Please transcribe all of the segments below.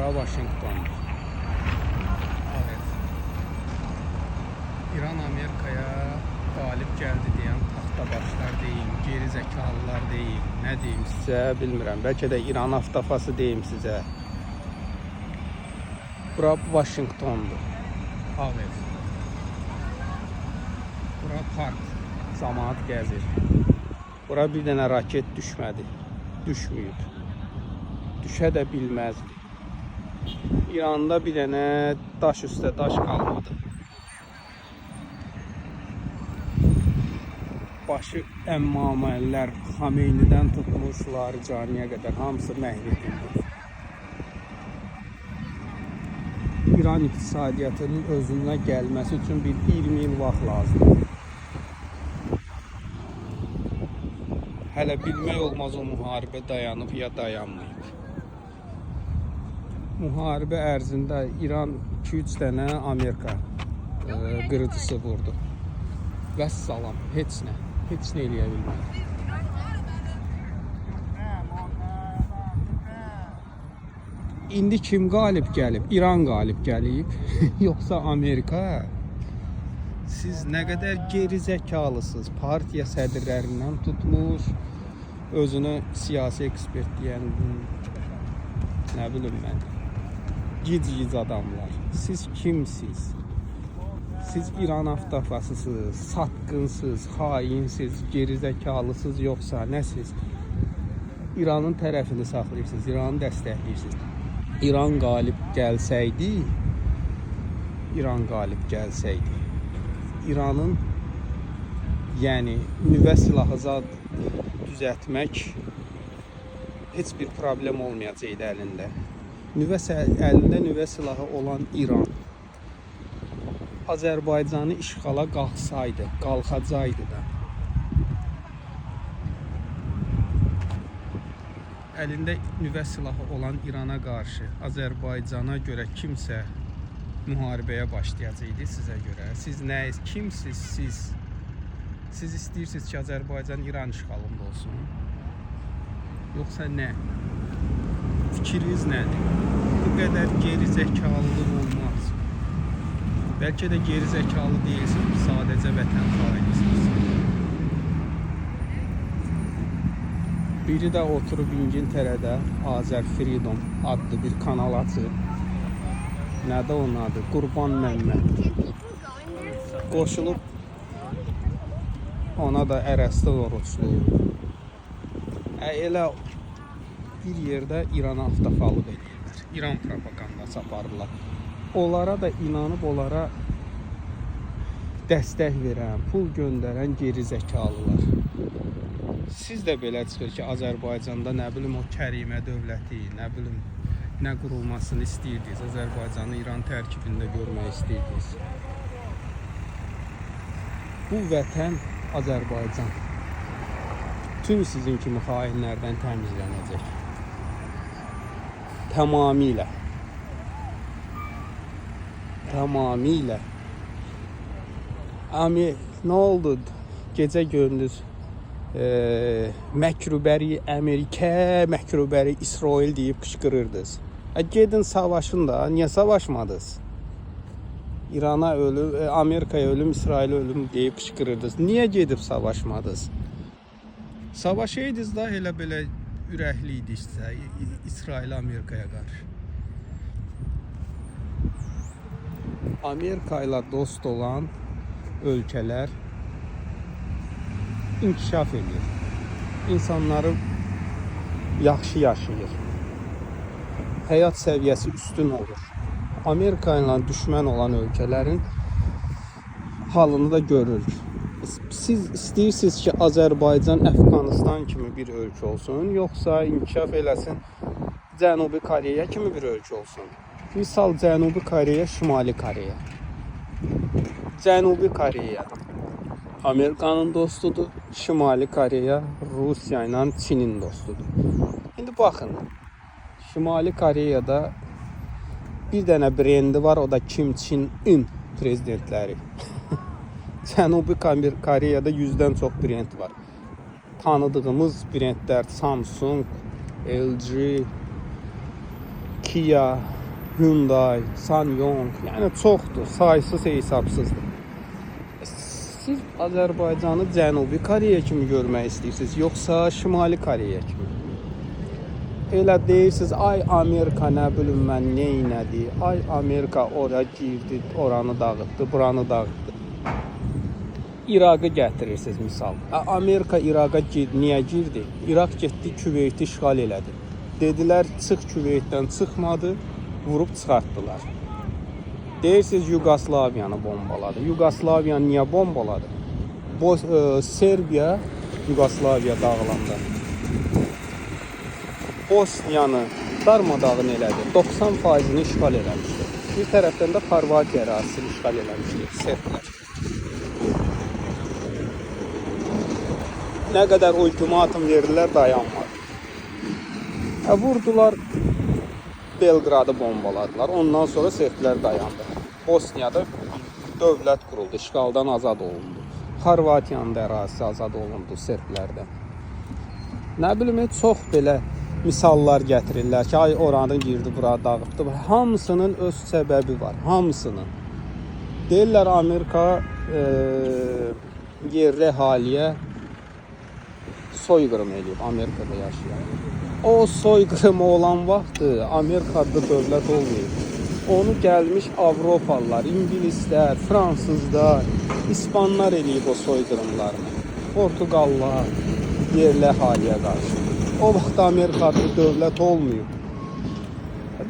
Bura Washington. Evet. İran Amerika'ya galip geldi deyən taxtabaşlar deyim, geri zekalılar deyim, nə deyim sizə bilmirəm. Bəlkə də İran avtofası deyim sizə. Bura Washingtondur. Evet. Bura park. Camaat gəzir. Bura bir dənə raket düşmədi. Düşməyib. Düşə də bilməzdi. İranda bir dənə daş üstə daş qalmadı. Başı əmmaməllər Xameynidən tutmuşlar caniyə qədər hamısı məhv edildi. İran iqtisadiyyatının özünə gəlməsi üçün bir 20 il vaxt lazımdır. Hələ bilmək olmaz o müharibə dayanıb ya dayanmayıb. Müharibə ərzində İran 2-3 dənə Amerika qırıcısı vurdu. Vəssalam, heç nə eləyə bilmədi. İndi kim qalib gəlib? İran qalib gəlib, yoxsa Amerika? Siz nə qədər geri zəkalısınız. Partiya sədrlərindən tutmuş, özünü siyasi ekspert deyən, nə bilim mən, gic adamlar. Siz kimsiz? Siz İran avtofasısınız, satqınsız, hainsiz, geri zəkalısınız, yoxsa nəsiz? İranın tərəfini saxlayırsınız, İranı dəstəkləyirsiniz. İran qalib gəlsəydi, İranın yəni nüvə silahı düzəltmək heç bir problem olmayacaqdı əlində. Əlində nüvə silahı olan İran Azərbaycanı işğala qalxacaqdı da. Əlində nüvə silahı olan İrana qarşı Azərbaycana görə kimsə müharibəyə başlayacaqdı sizə görə. Siz kimsiz siz? Siz istəyirsiniz ki, Azərbaycan İran işğalında olsun? Yoxsa nə? Fikriniz nədir? Bu qədər geri zəkalılıq olmaz. Bəlkə də geri zəkalı deyilsiniz, sadəcə vətən xainisiniz. Biri də oturub İngiltərədə Azər Freedom adlı bir kanal açıb. Nədə onun adı? Qurban Məmməd. Qoşulub ona da Ərəstə oruçlu. Elə bir yerdə İrana avtofalıq edirlər. İran propagandası aparırlar. Onlara da inanıb onlara dəstək verən, pul göndərən geri zəkalılar. Siz də belə çıxır ki, Azərbaycanda nə bilim o Kərimə dövləti, nə bilim nə qurulmasını istəyirdiniz. Azərbaycanı İran tərkibində görmək istəyirdiniz. Bu vətən Azərbaycan tüm sizin kimi xainlərdən təmizlənəcək. Tamamilə. Nə oldu? Gecə gündüz məkrubəri Amerika, məkrubəri İsrail deyib qışqırırdınız. Gedin savaşın da, niyə savaşmadınız? İrana ölüm, Amerikaya ölüm, İsrailə ölüm deyib qışqırırdınız. Niyə gedib savaşmadınız? Savaşaydınız da elə belə ürəkli idinizsə İsrail Amerikaya qarşı. Amerika ilə dost olan ölkələr inkişaf edir. İnsanları yaxşı yaşayır. Həyat səviyyəsi üstün olur. Amerika ilə düşmən olan ölkələrin halını da görürük. Siz istəyirsiniz ki, Azərbaycan Əfqanistan kimi bir ölkə olsun, yoxsa inkişaf eləsin Cənubi Koreya kimi bir ölkə olsun? Misal Cənubi Koreya, Şimali Koreya. Cənubi Koreya Amerikanın dostudur, Şimali Koreya Rusiya ilə Çinin dostudur. İndi baxın, Şimali Koreyada bir dənə brendi var, o da Kim Jong-un prezidentləri. Cənubi Koreyada 100-dən çox brend var. Tanıdığımız brendlər Samsung, LG, Kia, Hyundai, Sanyong, yəni çoxdur, saysız hesabsızdır. Siz Azərbaycanı Cənubi Koreya kimi görmək istəyirsiniz, yoxsa Şimali Koreya kimi? Elə deyirsiniz, ay Amerika nə bilim mən neynədi, ay Amerika ora girdi, oranı dağıtdı, buranı dağıtdı. İraqı gətirirsiniz misal. Amerika İraqa niyə girdi? İraq getdi, Küveyti işğal elədi. Dedilər, çıx Küveytdən, çıxmadı, vurub çıxartdılar. Deyirsiniz, Yugoslaviyanı bombaladı. Yugoslaviyanı niyə bombaladı? Serbiya, Yugoslaviya dağılanda Bosniyanı darmadağın elədi. 90%'ni işğal eləmişdi. Bir tərəfdən də Xorvatiya ərazisini işğal eləmişdi serblər. Nə qədər ultimatum verdilər, dayanmadı. Vurdular, Belgradı bombaladılar. Ondan sonra serblər dayandı. Bosniyada dövlət quruldu, işğaldan azad olundu. Xorvatiyanın da ərazisi azad olundu serblərdən. Nə bilim, çox belə misallar gətirirlər ki, ay oranı girdi, bura dağıtdı. Hamısının öz səbəbi var, hamısının. Deyirlər, Amerika yerli əhaliyə soyqırım eləyib, Amerikada yaşayan. O soyqırım olan vaxtı Amerikada dövlət olmayıb. Onu gəlmiş Avropalılar, İngilislər, Fransızlar, İspanlar eləyib o soyqırımlarını. Portugallar, yerli əhaliyə qarşı. O vaxt Amerikada dövlət olmayıb.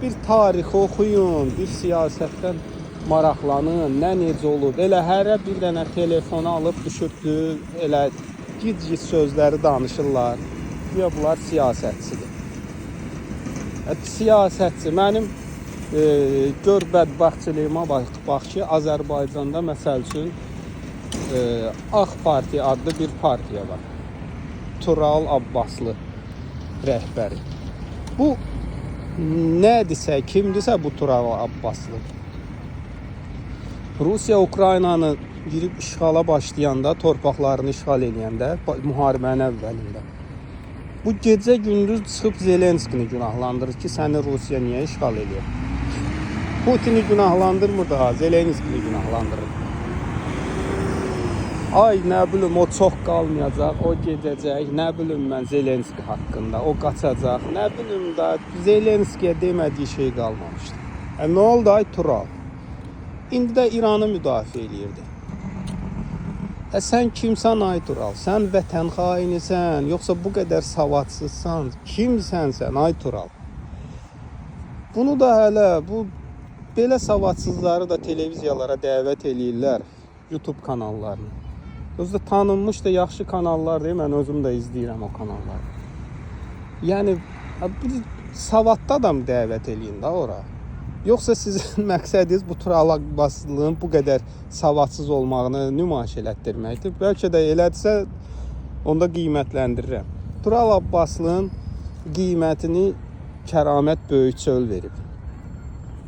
Bir tarixi oxuyun, bir siyasətdən maraqlanın, nə necə olub. Elə hərə bir dənə telefonu alıb düşübdür, elə gic-gic sözləri danışırlar. Ya bunlar siyasətçidir. Siyasətçi, mənim gör bədbəxtçiliyimə bax ki, Azərbaycanda məsəl üçün AK Parti adlı bir partiya var. Tural Abbaslı rəhbəri. Bu nədirsə, kimdirsə bu Tural Abbaslı. Rusiya Ukraynanı girib işğala başlayanda, torpaqlarını işğal edəndə, müharibənin əvvəlində. Bu gecə gündüz çıxıb Zelenskini günahlandırır ki, səni Rusiya niyə işğal edir? Putini günahlandırmır daha, Zelenskini günahlandırır. Ay nə bilim, o çox qalmayacaq, o gedəcək, nə bilim mən Zelenski haqqında, o qaçacaq, nə bilim da Zelenskiyə demədiyi şey qalmamışdı. Nə oldu ay Tural? İndi də İranı müdafiə eləyirdi. Sən kimsən ay Tural? Sən vətən xainisən, yoxsa bu qədər savadsızsan? Kimsən sən ay Tural? Bunu da hələ bu belə savadsızları da televiziyalara dəvət eləyirlər, YouTube kanallarını. Özü tanınmış da yaxşı kanallar deyil, mən özüm də izləyirəm o kanalları. Yəni savadlı adam dəvət eləyin də ora. Yoxsa sizin məqsədiniz bu Tural Abbaslının bu qədər savadsız olmağını nümayiş elətdirməkdir. Bəlkə də elədirsə, onda qiymətləndirirəm. Tural Abbaslının qiymətini Kəramət Böyük Çöl verib.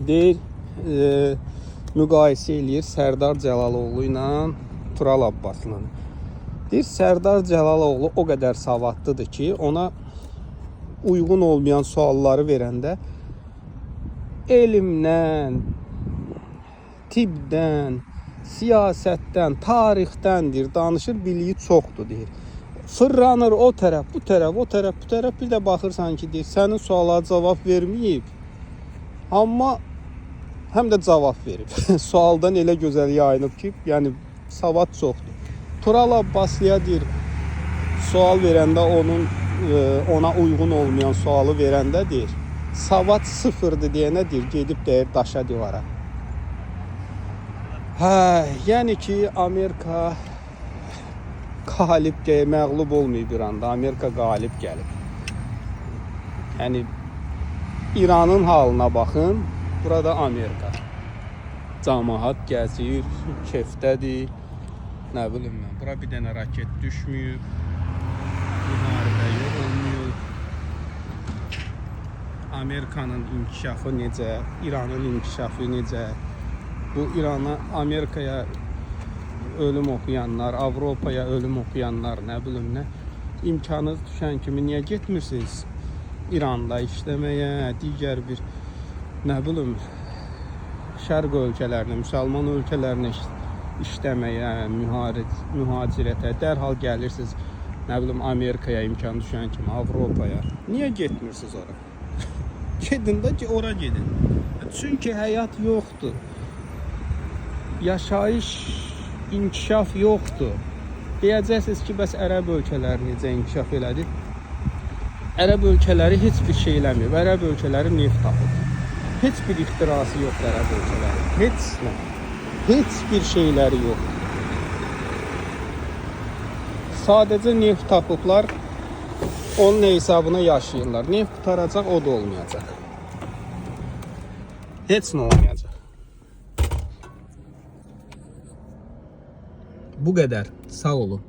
Deyir, müqayisə eləyir Sərdar Cəlaloğlu ilə Tural Abbaslını. Deyir, Sərdar Cəlaloğlu o qədər savadlıdır ki, ona uyğun olmayan sualları verəndə elmdən, tibbdən, siyasətdən, tarixdəndir, danışır, biliyi çoxdur, deyir. Fırlanır o tərəf, bu tərəf, o tərəf, bu tərəf, bir də baxırsan ki, deyir, sənin suala cavab verməyib, amma həm də cavab verib. Sualdan elə gözəl yayınıb ki, yəni savad çoxdur. Tural Abbaslıya deyir, sual verəndə ona uyğun olmayan sualı verəndə deyir, savad sıfırdır deyənə deyir, gedib deyir daşa divara. Yəni ki, Amerika qalib deyir, məğlub olmayıb İranda, Amerika qalib gəlib. Yəni, İranın halına baxın, burada Amerika. Camaat gəzir, kefdədir, nə bilim mən. Bura bir dənə raket düşməyib, müharibə olmuyor. Amerikanın inkişafı necə, İranın inkişafı necə, bu İrana, Amerikaya ölüm oxuyanlar, Avropaya ölüm oxuyanlar, nə bilim nə, imkanınız düşən kimi niyə getmirsiniz İranda işləməyə, digər bir nə bilim, şərq ölkələrinə, müsəlman ölkələrinə işləməyə, mühacirətə dərhal gəlirsiniz. Nə bilim, Amerikaya imkan düşən kimi, Avropaya. Niyə getmirsiniz ora? Gedin də ki, ora gedin. Çünki həyat yoxdur. Yaşayış, inkişaf yoxdur. Deyəcəksiniz ki, bəs ərəb ölkələri necə inkişaf elədi? Ərəb ölkələri heç bir şey eləmir. Ərəb ölkələri neft tapır. Heç bir ixtirası yoxdur ərəb ölkələri. Heç bir şeyləri yoxdur. Sadəcə neft tapıblar, onun hesabına yaşayırlar. Neft qutaracaq, o da olmayacaq. Heç nə olmayacaq. Bu qədər. Sağ olun.